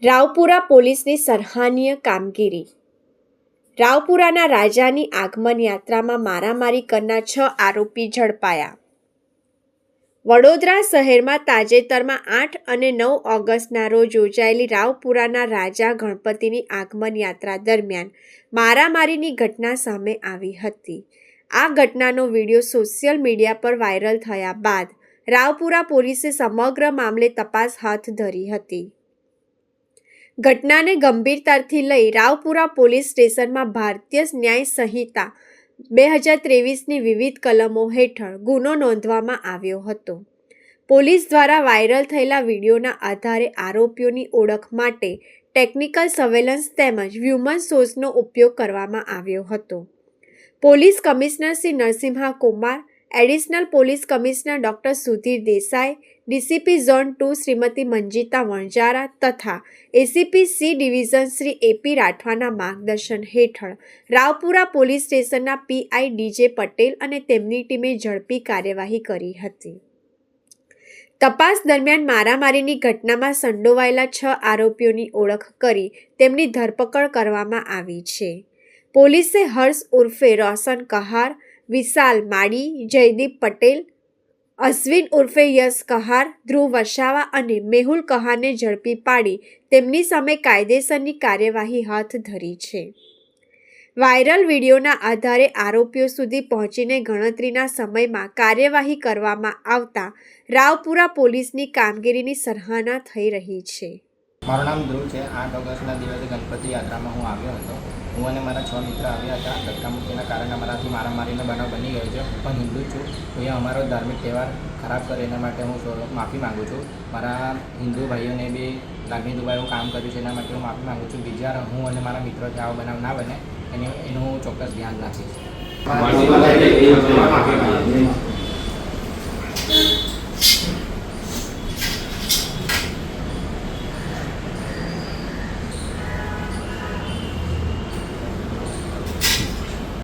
રાવપુરા પોલીસની સરાહનીય કામગીરી। રાવપુરાના રાજાની આગમન યાત્રામાં મારામારી કરનાર 6 આરોપી ઝડપાયા। વડોદરા શહેરમાં તાજેતરમાં 8 અને 9 ઓગસ્ટના રોજ યોજાયેલી રાવપુરાના રાજા ગણપતિની આગમન યાત્રા દરમિયાન મારામારીની ઘટના સામે આવી હતી। આ ઘટનાનો વિડીયો સોશિયલ મીડિયા પર વાયરલ થયા બાદ રાવપુરા પોલીસે સમગ્ર મામલે તપાસ હાથ ધરી હતી। ઘટનાને ગંભીરતાથી લઈ રાવપુરા પોલીસ સ્ટેશનમાં ભારતીય ન્યાય સંહિતા 2023ની વિવિધ કલમો હેઠળ ગુનો નોંધવામાં આવ્યો હતો। પોલીસ દ્વારા વાયરલ થયેલા વિડીયોના આધારે આરોપીઓની ઓળખ માટે ટેકનિકલ સર્વેલન્સ તેમજ હ્યુમન સોર્સનો ઉપયોગ કરવામાં આવ્યો હતો। Police commissioner Shri Narasimha Kumar, additional police commissioner doctor Sudhir Desai, DCP zone 2 Shrimati Manjita Vanzara તથા ACP C division Shri A P રાઠવાના માર્ગદર્શન હેઠળ રાવપુરા પોલીસ સ્ટેશનના પીઆઈ ડીજે પટેલ અને તેમની ટીમે ઝડપી કાર્યવાહી કરી હતી। તપાસ દરમિયાન મારામારીની ઘટનામાં સંડોવાયેલા 6 આરોપીઓની ઓળખ કરી તેમની ધરપકડ કરવામાં આવી છે। પોલીસે હર્ષ ઉર્ફે રોશન કહાર, વિશાલ માળી, જયદીપ પટેલ, અશ્વિન ઉર્ફે યશ કહાર, ધ્રુવ વસાવા અને મેહુલ કહારને ઝડપી પાડી તેમની સામે કાયદેસરની કાર્યવાહી હાથ ધરી છે। વાયરલ વિડીયોના આધારે આરોપીઓ સુધી પહોંચીને ગણતરીના સમયમાં કાર્યવાહી કરવામાં આવતા રાવપુરા પોલીસની કામગીરીની સરાહના થઈ રહી છે। મારું નામ ધ્રુવ છે। 8 ઓગસ્ટના દિવસે ગણપતિ યાત્રામાં હું આવ્યો હતો। હું અને મારા 6 મિત્ર આવ્યા હતા। ધક્કામુક્કીના કારણે અમારાથી મારામારીનો બનાવ બની ગયો છે। હું પણ હિન્દુ છું। હું અમારો ધાર્મિક તહેવાર ખરાબ કરે એના માટે હું માફી માગું છું। મારા હિન્દુ ભાઈઓને બી લાગણી દુભાઈ કામ કર્યું છે એના માટે હું માફી માગું છું। બીજા હું અને મારા મિત્રોથી આવો બનાવ ના બને એનું હું ચોક્કસ ધ્યાન રાખીશ।